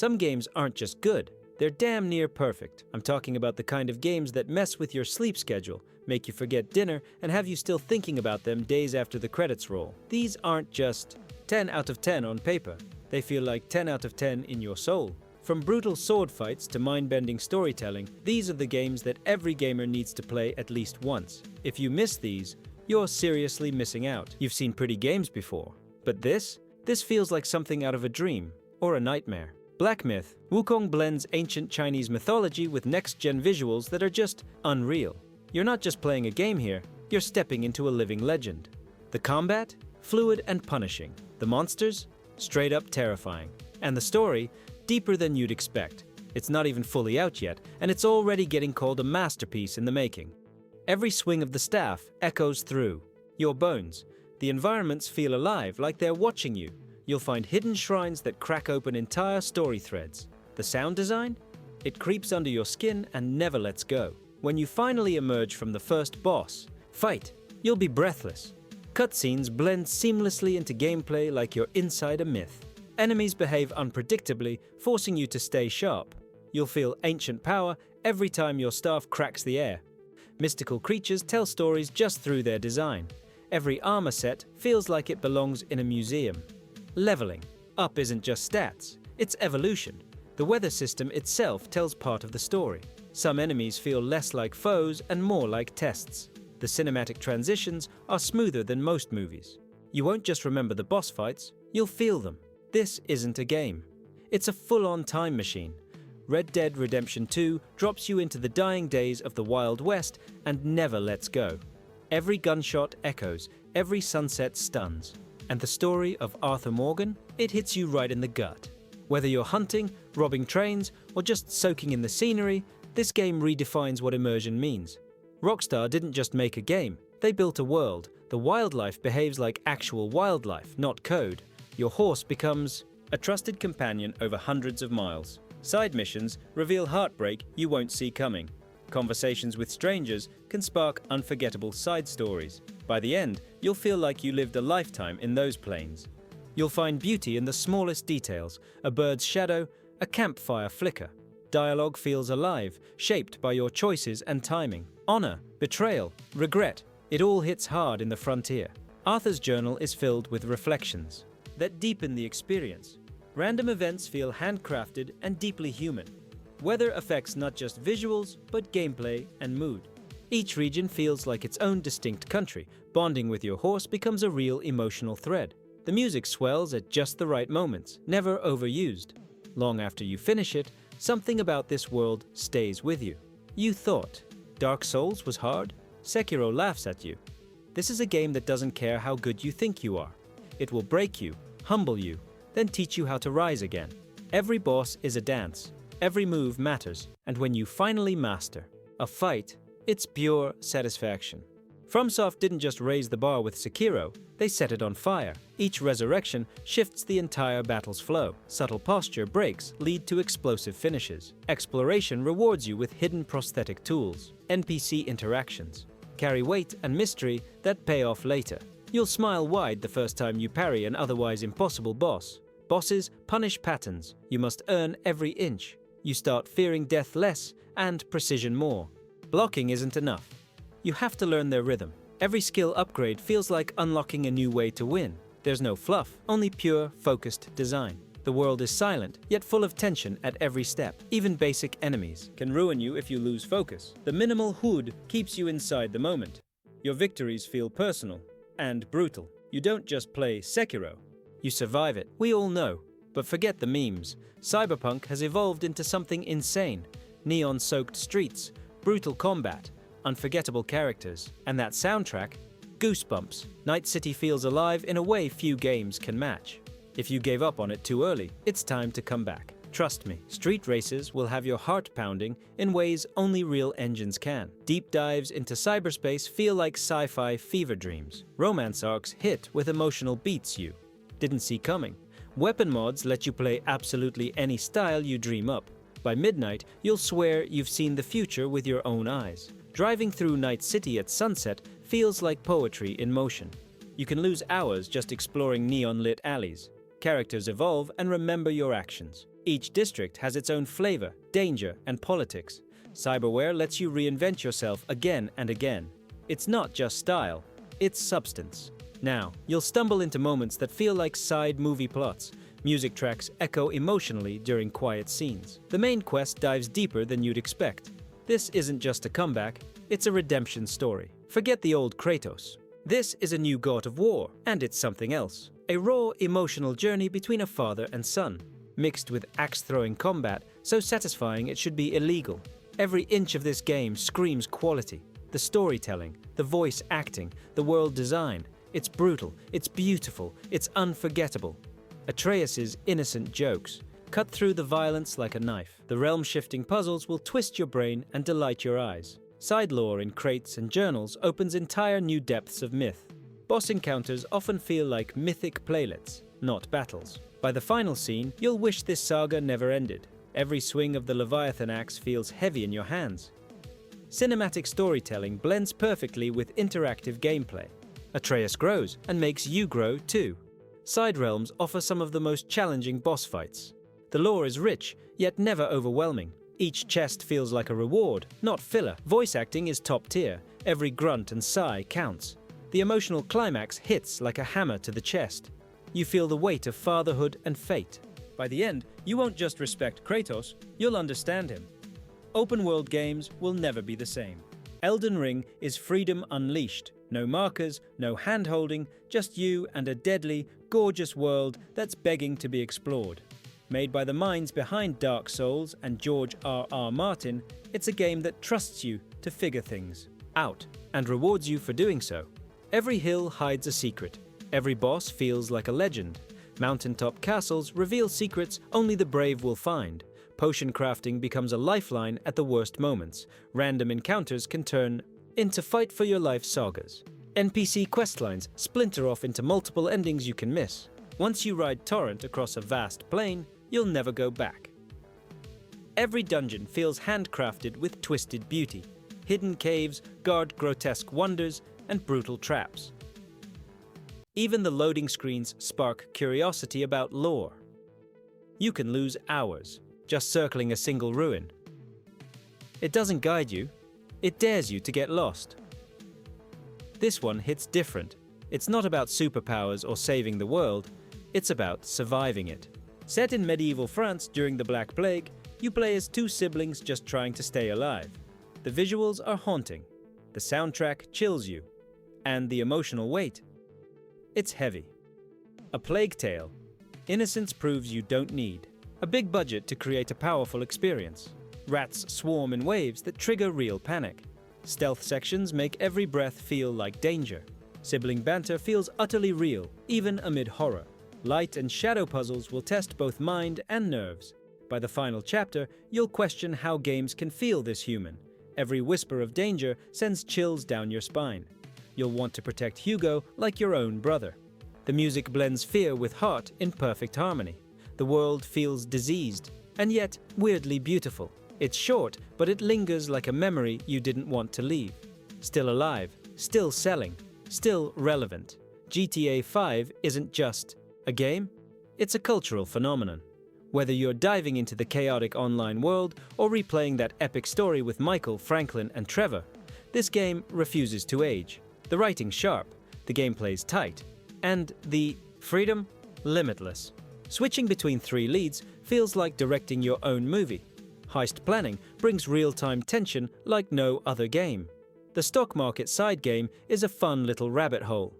Some games aren't just good, they're damn near perfect. I'm talking about the kind of games that mess with your sleep schedule, make you forget dinner, and have you still thinking about them days after the credits roll. These aren't just 10 out of 10 on paper. They feel like 10 out of 10 in your soul. From brutal sword fights to mind-bending storytelling, these are the games that every gamer needs to play at least once. If you miss these, you're seriously missing out. You've seen pretty games before, but this feels like something out of a dream or a nightmare. Black Myth: Wukong blends ancient Chinese mythology with next-gen visuals that are just unreal. You're not just playing a game here, you're stepping into a living legend. The combat? Fluid and punishing. The monsters? Straight up terrifying. And the story? Deeper than you'd expect. It's not even fully out yet, and it's already getting called a masterpiece in the making. Every swing of the staff echoes through your bones. The environments feel alive, like they're watching you. You'll find hidden shrines that crack open entire story threads. The sound design? It creeps under your skin and never lets go. When you finally emerge from the first boss fight, you'll be breathless. Cutscenes blend seamlessly into gameplay like you're inside a myth. Enemies behave unpredictably, forcing you to stay sharp. You'll feel ancient power every time your staff cracks the air. Mystical creatures tell stories just through their design. Every armor set feels like it belongs in a museum. Leveling up isn't just stats, it's evolution. The weather system itself tells part of the story. Some enemies feel less like foes and more like tests. The cinematic transitions are smoother than most movies. You won't just remember the boss fights, you'll feel them. This isn't a game. It's a full-on time machine. Red Dead Redemption 2 drops you into the dying days of the Wild West and never lets go. Every gunshot echoes, every sunset stuns. And the story of Arthur Morgan? It hits you right in the gut. Whether you're hunting, robbing trains, or just soaking in the scenery, this game redefines what immersion means. Rockstar didn't just make a game, they built a world. The wildlife behaves like actual wildlife, not code. Your horse becomes a trusted companion over hundreds of miles. Side missions reveal heartbreak you won't see coming. Conversations with strangers can spark unforgettable side stories. By the end, you'll feel like you lived a lifetime in those plains. You'll find beauty in the smallest details, a bird's shadow, a campfire flicker. Dialogue feels alive, shaped by your choices and timing. Honor, betrayal, regret, it all hits hard in the frontier. Arthur's journal is filled with reflections that deepen the experience. Random events feel handcrafted and deeply human. Weather affects not just visuals, but gameplay and mood. Each region feels like its own distinct country. Bonding with your horse becomes a real emotional thread. The music swells at just the right moments, never overused. Long after you finish it, something about this world stays with you. You thought Dark Souls was hard? Sekiro laughs at you. This is a game that doesn't care how good you think you are. It will break you, humble you, then teach you how to rise again. Every boss is a dance. Every move matters. And when you finally master a fight, it's pure satisfaction. FromSoft didn't just raise the bar with Sekiro, they set it on fire. Each resurrection shifts the entire battle's flow. Subtle posture breaks lead to explosive finishes. Exploration rewards you with hidden prosthetic tools. NPC interactions carry weight and mystery that pay off later. You'll smile wide the first time you parry an otherwise impossible boss. Bosses punish patterns. You must earn every inch. You start fearing death less and precision more. Blocking isn't enough. You have to learn their rhythm. Every skill upgrade feels like unlocking a new way to win. There's no fluff, only pure, focused design. The world is silent, yet full of tension at every step. Even basic enemies can ruin you if you lose focus. The minimal HUD keeps you inside the moment. Your victories feel personal and brutal. You don't just play Sekiro, you survive it. We all know. But forget the memes. Cyberpunk has evolved into something insane. Neon-soaked streets, brutal combat, unforgettable characters, and that soundtrack, goosebumps. Night City feels alive in a way few games can match. If you gave up on it too early, it's time to come back. Trust me, street races will have your heart pounding in ways only real engines can. Deep dives into cyberspace feel like sci-fi fever dreams. Romance arcs hit with emotional beats you didn't see coming. Weapon mods let you play absolutely any style you dream up. By midnight, you'll swear you've seen the future with your own eyes. Driving through Night City at sunset feels like poetry in motion. You can lose hours just exploring neon-lit alleys. Characters evolve and remember your actions. Each district has its own flavor, danger, and politics. Cyberware lets you reinvent yourself again and again. It's not just style, it's substance. Now, you'll stumble into moments that feel like side movie plots. Music tracks echo emotionally during quiet scenes. The main quest dives deeper than you'd expect. This isn't just a comeback, it's a redemption story. Forget the old Kratos. This is a new god of war, and it's something else. A raw, emotional journey between a father and son, mixed with axe-throwing combat, so satisfying it should be illegal. Every inch of this game screams quality. The storytelling, the voice acting, the world design. It's brutal, it's beautiful, it's unforgettable. Atreus' innocent jokes cut through the violence like a knife. The realm-shifting puzzles will twist your brain and delight your eyes. Side lore in crates and journals opens entire new depths of myth. Boss encounters often feel like mythic playlets, not battles. By the final scene, you'll wish this saga never ended. Every swing of the Leviathan axe feels heavy in your hands. Cinematic storytelling blends perfectly with interactive gameplay. Atreus grows and makes you grow too. Side realms offer some of the most challenging boss fights. The lore is rich, yet never overwhelming. Each chest feels like a reward, not filler. Voice acting is top tier. Every grunt and sigh counts. The emotional climax hits like a hammer to the chest. You feel the weight of fatherhood and fate. By the end, you won't just respect Kratos, you'll understand him. Open-world games will never be the same. Elden Ring is freedom unleashed. No markers, no hand-holding, just you and a deadly, gorgeous world that's begging to be explored. Made by the minds behind Dark Souls and George R.R. Martin, it's a game that trusts you to figure things out and rewards you for doing so. Every hill hides a secret. Every boss feels like a legend. Mountaintop castles reveal secrets only the brave will find. Potion crafting becomes a lifeline at the worst moments. Random encounters can turn into fight-for-your-life sagas. NPC questlines splinter off into multiple endings you can miss. Once you ride Torrent across a vast plain, you'll never go back. Every dungeon feels handcrafted with twisted beauty. Hidden caves guard grotesque wonders and brutal traps. Even the loading screens spark curiosity about lore. You can lose hours just circling a single ruin. It doesn't guide you, it dares you to get lost. This one hits different. It's not about superpowers or saving the world, it's about surviving it. Set in medieval France during the Black Plague, you play as two siblings just trying to stay alive. The visuals are haunting, the soundtrack chills you, and the emotional weight. It's heavy. A plague tale. Innocence proves you don't need a big budget to create a powerful experience. Rats swarm in waves that trigger real panic. Stealth sections make every breath feel like danger. Sibling banter feels utterly real, even amid horror. Light and shadow puzzles will test both mind and nerves. By the final chapter, you'll question how games can feel this human. Every whisper of danger sends chills down your spine. You'll want to protect Hugo like your own brother. The music blends fear with heart in perfect harmony. The world feels diseased, and yet weirdly beautiful. It's short, but it lingers like a memory you didn't want to leave. Still alive, still selling, still relevant. GTA 5 isn't just a game, it's a cultural phenomenon. Whether you're diving into the chaotic online world or replaying that epic story with Michael, Franklin, and Trevor, this game refuses to age. The writing's sharp, the gameplay's tight, and the freedom limitless. Switching between 3 leads feels like directing your own movie. Heist planning brings real-time tension like no other game. The stock market side game is a fun little rabbit hole.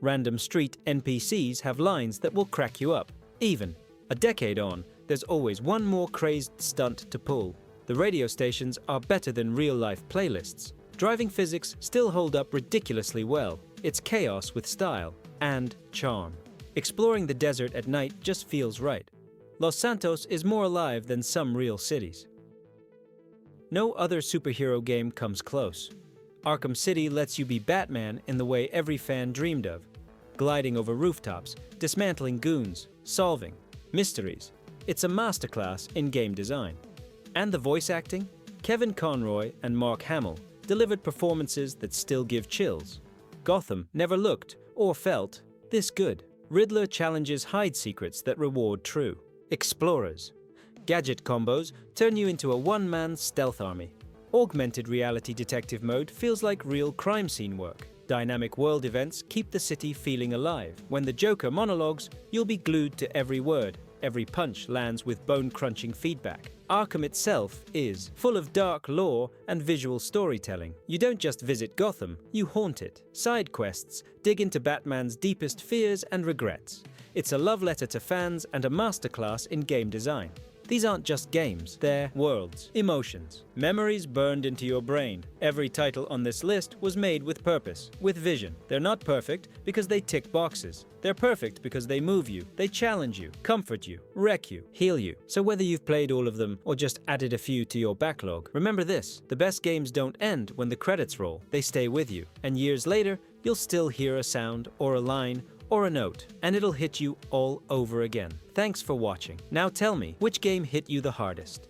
Random street NPCs have lines that will crack you up. Even a decade on, there's always one more crazed stunt to pull. The radio stations are better than real-life playlists. Driving physics still hold up ridiculously well. It's chaos with style and charm. Exploring the desert at night just feels right. Los Santos is more alive than some real cities. No other superhero game comes close. Arkham City lets you be Batman in the way every fan dreamed of. Gliding over rooftops, dismantling goons, solving mysteries. It's a masterclass in game design. And the voice acting? Kevin Conroy and Mark Hamill delivered performances that still give chills. Gotham never looked or felt this good. Riddler challenges hide secrets that reward true. Explorers. Gadget combos turn you into a one-man stealth army. Augmented reality detective mode feels like real crime scene work. Dynamic world events keep the city feeling alive. When the Joker monologues, you'll be glued to every word. Every punch lands with bone-crunching feedback. Arkham itself is full of dark lore and visual storytelling. You don't just visit Gotham, you haunt it. Side quests dig into Batman's deepest fears and regrets. It's a love letter to fans and a masterclass in game design. These aren't just games, they're worlds, emotions, memories burned into your brain. Every title on this list was made with purpose, with vision. They're not perfect because they tick boxes. They're perfect because they move you, they challenge you, comfort you, wreck you, heal you. So whether you've played all of them or just added a few to your backlog, remember this: the best games don't end when the credits roll, they stay with you. And years later, you'll still hear a sound or a line or a note, and it'll hit you all over again. Thanks for watching. Now tell me, which game hit you the hardest?